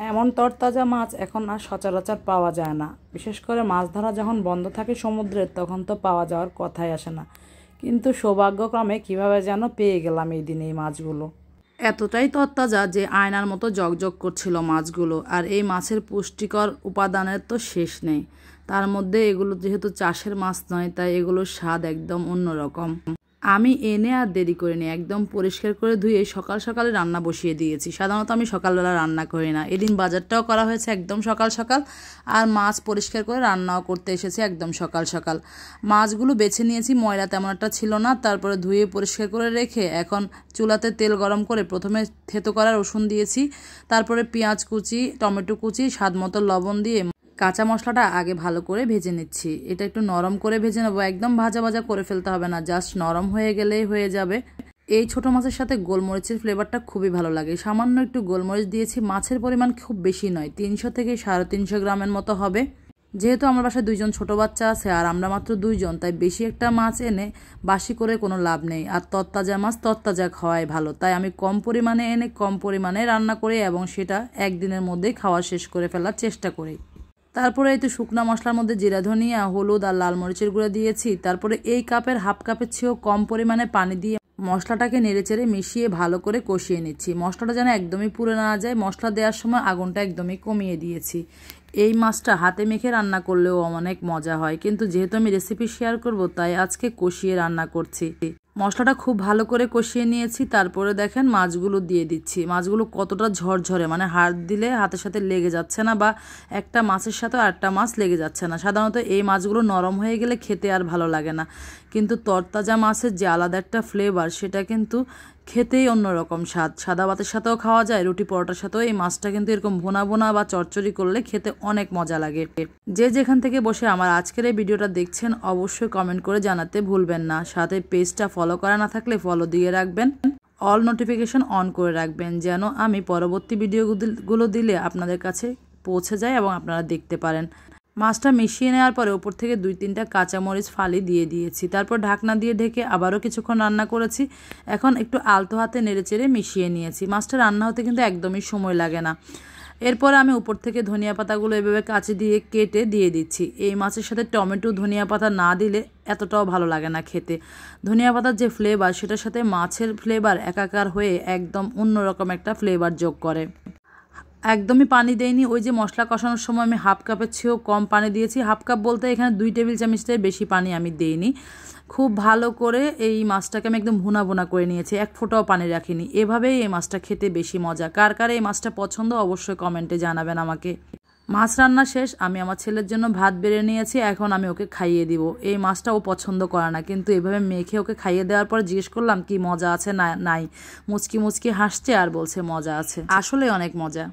এমন তরতাজা মাছ এখন আর সচরাচর পাওয়া যায় না। বিশেষ করে মাছ ধরা যখন বন্ধ থাকে সমুদ্রের, তখন তো পাওয়া যাওয়ার কথাই আসে না। কিন্তু সৌভাগ্যক্রমে কিভাবে যেন পেয়ে গেলাম এই দিন এই মাছগুলো। এতটাই তরতাজা যে আয়নার মতো জকজক করছিল মাছগুলো। আর এই মাছের পুষ্টিকর উপাদানের তো শেষ নেই। তার মধ্যে এগুলো যেহেতু চাষের মাছ নয়, তাই এগুলোর স্বাদ একদম অন্যরকম। আমি এনে আর দেরি করিনি, একদম পরিষ্কার করে ধুয়ে সকাল সকালে রান্না বসিয়ে দিয়েছি। সাধারণত আমি সকালবেলা রান্না করি না, এদিন বাজারটাও করা হয়েছে একদম সকাল সকাল, আর মাছ পরিষ্কার করে রান্নাও করতে এসেছি একদম সকাল সকাল। মাছগুলো বেছে নিয়েছি, ময়লা তেমন একটা ছিল না। তারপরে ধুয়ে পরিষ্কার করে রেখে এখন চুলাতে তেল গরম করে প্রথমে থেতো করা রসুন দিয়েছি, তারপরে পেঁয়াজ কুচি, টমেটো কুচি, স্বাদ মতো লবণ দিয়ে কাঁচা মশলাটা আগে ভালো করে ভেজে নিচ্ছি। এটা একটু নরম করে ভেজে নেবো, একদম ভাজা ভাজা করে ফেলতে হবে না, জাস্ট নরম হয়ে গেলেই হয়ে যাবে। এই ছোট মাছের সাথে গোলমরিচের ফ্লেভারটা খুবই ভালো লাগে। সামান্য একটু গোলমরিচ দিয়েছি, মাছের পরিমাণ খুব বেশি নয়, 300 থেকে 350 গ্রামের মতো হবে। যেহেতু আমার বাসায় 2জন ছোট বাচ্চা আছে আর আমরা মাত্র 2জন, তাই বেশি একটা মাছ এনে বাসি করে কোনো লাভ নেই। আর তরতাজা মাছ তরতাজা খাওয়াই ভালো, তাই আমি কম পরিমাণে এনে কম পরিমাণে রান্না করি এবং সেটা একদিনের মধ্যেই খাওয়া শেষ করে ফেলার চেষ্টা করি। তারপরে এই তো শুকনা মশলার মধ্যে জিরা, ধনিয়া, হলুদ আর লাল মরিচের গুঁড়া দিয়েছি। তারপরে এই কাপের হাফ কাপের চেয়েও কম পরিমাণে পানি দিয়ে মশলাটাকে নেড়েচেড়ে মিশিয়ে ভালো করে কষিয়ে নিচ্ছি। মশলাটা যেন একদমই পুড়ে না যায়, মশলা দেওয়ার সময় আগুনটা একদমই কমিয়ে দিয়েছি। এই মাছটা হাতে মেখে রান্না করলেও অনেক মজা হয়, কিন্তু যেহেতু আমি রেসিপি শেয়ার করব তাই আজকে কষিয়ে রান্না করছি। মশলাটা খুব ভালো করে কষিয়ে নিয়েছি। তারপরে দেখেন মাছগুলো দিয়ে দিচ্ছি। মাছগুলো কতটা ঝরঝরে, মানে হাত দিলে হাতের সাথে লেগে যাচ্ছে না, বা একটা মাছের সাথে আরেকটা মাছ লেগে যাচ্ছে না। সাধারণত এই মাছগুলো নরম হয়ে গেলে খেতে আর ভালো লাগে না, কিন্তু তরতাজা মাছের যে আলাদা একটা ফ্লেভার, সেটা কিন্তু খেতেই অন্যরকম স্বাদ। সাদা ভাতের সাথেও খাওয়া যায়, রুটি পরোটার সাথেও এই মাছটা কিন্তু এরকম ভুনা ভুনা বা চচ্চড়ি করলে খেতে অনেক মজা লাগে। যে যেখান থেকে বসে আমার আজকের এই ভিডিওটা দেখছেন অবশ্যই কমেন্ট করে জানাতে ভুলবেন না। সাথে পেজটা ফলো করা না থাকলে ফলো দিয়ে রাখবেন, অল নোটিফিকেশন অন করে রাখবেন, যেন আমি পরবর্তী ভিডিওগুলো দিলে আপনাদের কাছে পৌঁছে যায় এবং আপনারা দেখতে পারেন। মাছটা মিশিয়ে নেওয়ার পরে উপর থেকে 2-3টা কাঁচামরিচ ফালি দিয়ে দিয়েছি। তারপর ঢাকনা দিয়ে ঢেকে আবারও কিছুক্ষণ রান্না করেছি। এখন একটু আলতো হাতে নেড়েচেড়ে মিশিয়ে নিয়েছি। মাছটা রান্না হতে কিন্তু একদমই সময় লাগে না। এরপর আমি উপর থেকে ধনিয়া পাতাগুলো এভাবে কাঁচি দিয়ে কেটে দিয়ে দিচ্ছি। এই মাছের সাথে টমেটো ধনিয়া পাতা না দিলে এতটাও ভালো লাগে না খেতে। ধনিয়া পাতার যে ফ্লেভার, সেটার সাথে মাছের ফ্লেভার একাকার হয়ে একদম অন্যরকম একটা ফ্লেভার যোগ করে। একদমই পানি দেইনি, ওই যে মশলা কষানোর সময় আমি হাফ কাপের চেয়েও কম পানি দিয়েছি। হাফ কাপ বলতে এখানে 2 টেবিল চামচের বেশি পানি আমি দেইনি। খুব ভালো করে এই মাছটাকে আমি একদম ভুনা ভুনা করে নিয়েছি, এক ফোঁটাও পানি রাখিনি। এভাবেই এই মাছটা খেতে বেশি মজা। কার কার এই মাছটা পছন্দ অবশ্যই কমেন্টে জানাবেন আমাকে। মাছ রান্না শেষ, আমি আমার ছেলের জন্য ভাত বেড়ে নিয়েছি, এখন আমি ওকে খাইয়ে দিব। এই মাছটা ও পছন্দ করে না, কিন্তু এভাবে মেখে ওকে খাইয়ে দেওয়ার পর জিজ্ঞেস করলাম কি মজা আছে না নাই, মুচকি মুচকি হাসছে আর বলছে মজা আছে। আসলে অনেক মজা।